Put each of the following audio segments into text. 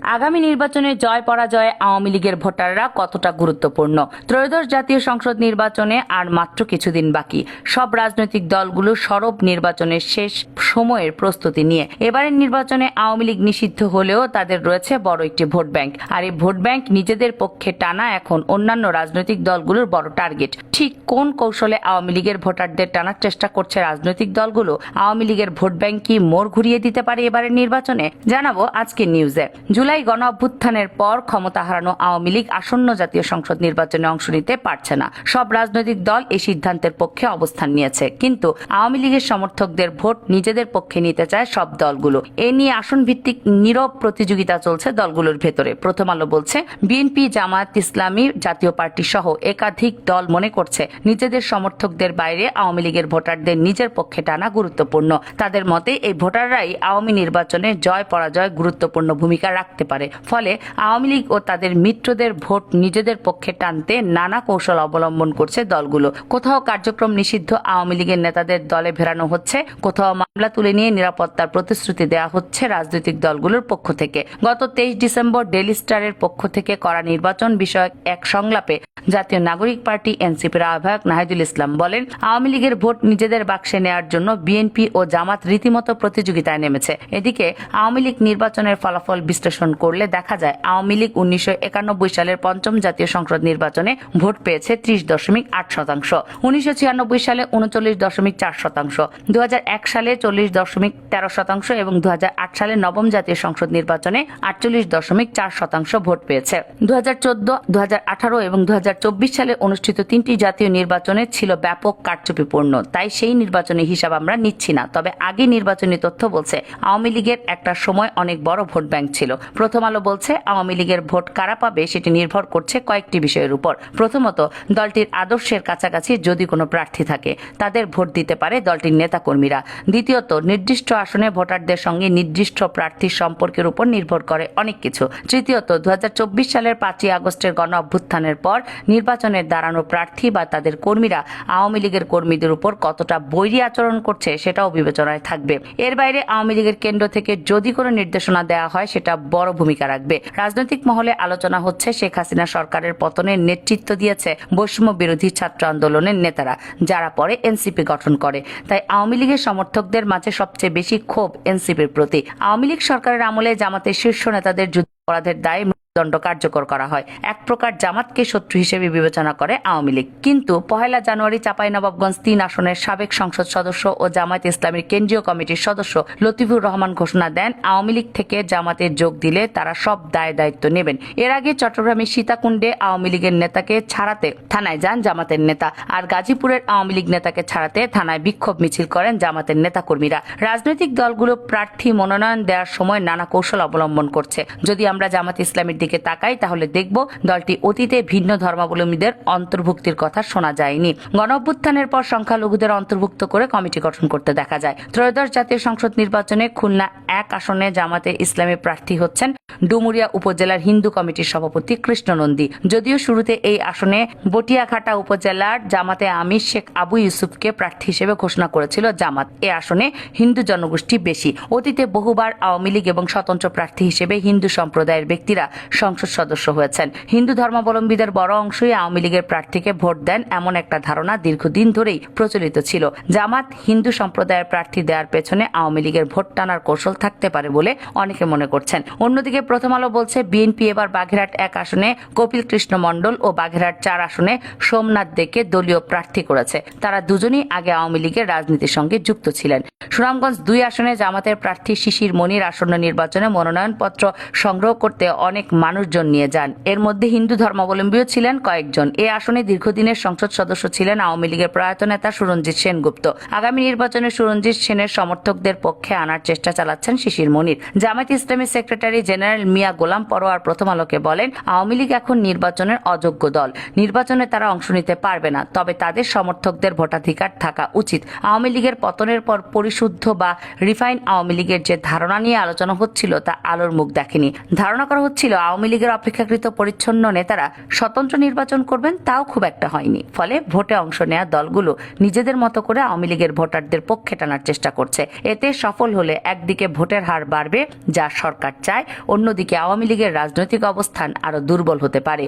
আগামী নির্বাচনে জয় পরাজয়ে আওয়ামী লীগের ভোটাররা কতটা গুরুত্বপূর্ণ। ত্রয়োদশ জাতীয় সংসদ নির্বাচনে আর মাত্র কিছুদিন বাকি। সব রাজনৈতিক দলগুলো সরব নির্বাচনের শেষ সময়ের প্রস্তুতি নিয়ে। এবারের নির্বাচনে আওয়ামী লীগ নিষিদ্ধ হলেও তাদের রয়েছে বড় একটি ভোট ব্যাংক, আর এই ভোট ব্যাংক নিজেদের পক্ষে টানা এখন অন্যান্য রাজনৈতিক দলগুলোর বড় টার্গেট। ঠিক কোন কৌশলে আওয়ামী লীগের ভোটারদের টানার চেষ্টা করছে রাজনৈতিক দলগুলো? আওয়ামী লীগের ভোট ব্যাংক কি মোড় ঘুরিয়ে দিতে পারে এবারের নির্বাচনে? জানাবো আজকের নিউজে। জুলাই গণ অভ্যুত্থানের পর ক্ষমতা হারানো আওয়ামী লীগ আসন্ন জাতীয় সংসদ নির্বাচনে অংশ নিতে পারছে না। সব রাজনৈতিক দল এই সিদ্ধান্তের পক্ষে অবস্থান নিয়েছে, কিন্তু আওয়ামী লীগের সমর্থকদের ভোট নিজেদের পক্ষে নিতে চায় সব দলগুলো। এ নিয়ে আসন ভিত্তিক নীরব প্রতিযোগিতা চলছে দলগুলোর ভেতরে। প্রথম আলো বলছে, বিএনপি, জামায়াত ইসলামী, জাতীয় পার্টি সহ একাধিক দল মনে করছে নিজেদের সমর্থকদের বাইরে আওয়ামী লীগের ভোটারদের নিজের পক্ষে টানা গুরুত্বপূর্ণ। তাদের মতে এই ভোটাররাই আওয়ামী নির্বাচনে জয় পরাজয় গুরুত্বপূর্ণ ভূমিকা রাখতে পারে। ফলে আওয়ামী লীগ ও তাদের মিত্রদের ভোট নিজেদের পক্ষে টানতে নানা কৌশল অবলম্বন করছে দলগুলো। কোথাও কার্যক্রম নিষিদ্ধ আওয়ামী লীগের নেতাদের দলে ফেরানো হচ্ছে, কোথাও মামলা তুলে নিয়ে নিরাপত্তার প্রতিশ্রুতি দেওয়া হচ্ছে রাজনৈতিক দলগুলোর পক্ষ থেকে। গত 23 ডিসেম্বর ডেইলি স্টারের পক্ষ থেকে করা নির্বাচন বিষয়ক এক সংলাপে জাতীয় নাগরিক পার্টি এনসিপির আহ্বায়ক নাহিদুল ইসলাম বলেন, আওয়ামী লীগের ভোট নিজেদের বাক্সে নেওয়ার জন্য বিএনপি ও জামাত রীতিমতো প্রতিযোগিতায় নেমেছে। এদিকে আওয়ামী লীগ নির্বাচনের ফলাফল বিশ্লেষণ করলে দেখা যায় আওয়ামী লীগ 1991 সালের পঞ্চম জাতীয় সংসদ নির্বাচনে ভোট পেয়েছে 30.8%, 1996 সালে 39.4%, 2001 সালে 40.13% এবং 2008 সালে নবম জাতীয় সংসদ নির্বাচনে 48.4% ভোট পেয়েছে। 2014, 2018 এবং 2024 সালে অনুষ্ঠিত তিনটি জাতীয় নির্বাচনে ছিল ব্যাপক কারচুপিপূর্ণ, তাই সেই নির্বাচনী হিসাব আমরা নিচ্ছি না। তবে আগে নির্বাচনী তথ্য বলছে আওয়ামী লীগের একটা সময় অনেক বড় ভোট ব্যাংক ছিল। প্রথম আলো বলছে, আওয়ামী লীগের ভোট কারা পাবে সেটি নির্ভর করছে কয়েকটি বিষয়ের উপর। প্রথমত, দলটির আদর্শের কাছাকাছি যদি কোনো প্রার্থী থাকে তাদের ভোট দিতে পারে দলটির নেতাকর্মীরা। দ্বিতীয়ত, নির্দিষ্ট আসনে ভোটারদের সঙ্গে নির্দিষ্ট প্রার্থীর সম্পর্কের উপর নির্ভর করে অনেক কিছু। তৃতীয়ত, 2024 সালের 5ই আগস্টের গণ অভ্যুত্থানের পর নির্বাচনে দাঁড়ানো প্রার্থী বা তাদের কর্মীরা আওয়ামী লীগের কর্মীদের উপর কতটা বৈরী আচরণ করছে সেটাও বিবেচনায় থাকবে। এর বাইরে আওয়ামী লীগের কেন্দ্র থেকে যদি কোনো নির্দেশনা দেওয়া হয় সেটা বড় ভূমিকা রাখবে। রাজনৈতিক মহলে আলোচনা হচ্ছে, শেখ হাসিনা সরকারের পতনের নেতৃত্ব দিয়েছে বৈষম্য বিরোধী ছাত্র আন্দোলনের নেতারা, যারা পরে এনসিপি গঠন করে। তাই আওয়ামী লীগের সমর্থকদের মাঝে সবচেয়ে বেশি ক্ষোভ এনসিপির প্রতি। আওয়ামী লীগ সরকারের আমলে জামাতের শীর্ষ নেতাদের যুদ্ধাপরাধের দায়ে দণ্ড কার্যকর করা হয়। এক প্রকার জামাতকে শত্রু হিসেবে বিবেচনা করে আওয়ামী লীগ। কিন্তু 1 জানুয়ারি চাঁপাইনবাবগঞ্জ 3 আসনের সাবেক সংসদ সদস্য ও জামায়াত ইসলামীর কেন্দ্রীয় কমিটির সদস্য লতিফুর রহমান ঘোষণা দেন, আওয়ামী লীগ থেকে জামাতে যোগ দিলে তারা সব দায় দায়িত্ব নেবেন। এর আগে চট্টগ্রামের সীতাকুণ্ডে আওয়ামী লীগের নেতাকে ছাড়াতে থানায় যান জামাতের নেতা, আর গাজীপুরের আওয়ামী লীগ নেতাকে ছাড়াতে থানায় বিক্ষোভ মিছিল করেন জামাতের নেতাকর্মীরা। রাজনৈতিক দলগুলো প্রার্থী মনোনয়ন দেওয়ার সময় নানা কৌশল অবলম্বন করছে। যদি আমরা জামাত ইসলামীর দিকে তাকাই তাহলে দেখব দলটি অতীতে ভিন্ন ধর্মাবলম্বীদের অন্তর্ভুক্তির কথা শোনা যায়নি। গণঅভ্যুত্থানের পর সংখ্যালঘুদের অন্তর্ভুক্ত করে কমিটি গঠন করতে দেখা যায়। ত্রয়োদশ জাতীয় সংসদ নির্বাচনে খুলনা 1 আসনে জামাতে ইসলামী প্রার্থী হচ্ছেন ডুমুরিয়া উপজেলার হিন্দু কমিটির সভাপতি কৃষ্ণ নন্দী। যদিও শুরুতে এই আসনে বটিয়াঘাটা উপজেলার জামাতে আমির শেখ আবু ইউসুফকে প্রার্থী হিসেবে ঘোষণা করেছিল জামাত। এ আসনে হিন্দু জনগোষ্ঠী বেশি। অতীতে বহুবার আওয়ামী লীগ এবং স্বতন্ত্র প্রার্থী হিসেবে হিন্দু সম্প্রদায়ের ব্যক্তিরা সংসদ সদস্য হয়েছেন। হিন্দু ধর্মাবলম্বীদের বড় অংশই আওয়ামী লীগের প্রার্থীকে ভোট দেন, এমন একটা ধারণা দীর্ঘদিন ধরেই প্রচলিত ছিল। জামাত হিন্দু সম্প্রদায়ের প্রার্থী দেওয়ার পেছনে আওয়ামী লীগের ভোট টানার কৌশল থাকতে পারে বলে অনেকে মনে করছেন। অন্যদিকে প্রথম আলো বলছে, বিএনপি এবার বাগেরহাট 1 আসনে কপিল কৃষ্ণ মণ্ডল ও বাগেরহাট 4 আসনে সোমনাথ দেকে দলীয় প্রার্থী করেছে। তারা দুজনই আগে আওয়ামী লীগের রাজনীতির সঙ্গে যুক্ত ছিলেন। সুনামগঞ্জ 2 আসনে জামাতের প্রার্থী শিশির মনির আসন্ন নির্বাচনে মনোনয়নপত্র সংগ্রহ করতে অনেক মানুষজন নিয়ে যান। এর মধ্যে হিন্দু ধর্মাবলম্বীও ছিলেন কয়েকজন। এই আসনে দীর্ঘদিনের সংসদ সদস্য ছিলেন আওয়ামী লীগের প্রয়াত নেতা সুরঞ্জিত সেনগুপ্ত। আগামী নির্বাচনে সুরঞ্জিত সেনের সমর্থকদের পক্ষে আনার চেষ্টা চালাচ্ছেন শিশির মনির। জামায়াত ইসলামী সেক্রেটারি জেনারেল মিয়া গোলাম পরোয়ার প্রথম আলোকে বলেন, আওয়ামী লীগ এখন নির্বাচনের অযোগ্য দল। নির্বাচনে তারা অংশ নিতে পারবে না, তবে তাদের সমর্থকদের ভোটাধিকার থাকা উচিত। আওয়ামী লীগের পতনের পর পরিশুদ্ধ বা রিফাইন আওয়ামী লীগের যে ধারণা নিয়ে আলোচনা হচ্ছিল তা আলোর মুখ দেখেনি। ধারণা করা হচ্ছিল আওয়ামী লীগের অপেক্ষাকৃত পরিচ্ছন্ন নেতারা স্বতন্ত্র নির্বাচন করবেন তাও খুব একটা হয়নি। ফলে ভোটে অংশ নেওয়া দলগুলো নিজেদের মতো করে আওয়ামী লীগের ভোটারদের পক্ষে টানার চেষ্টা করছে। এতে সফল হলে একদিকে ভোটের হার বাড়বে, যা সরকার চায়, অন্যদিকে আওয়ামী লীগের রাজনৈতিক অবস্থান আরো দুর্বল হতে পারে।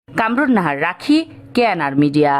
কামরুন নাহার, রাখি, কেএনআর মিডিয়া।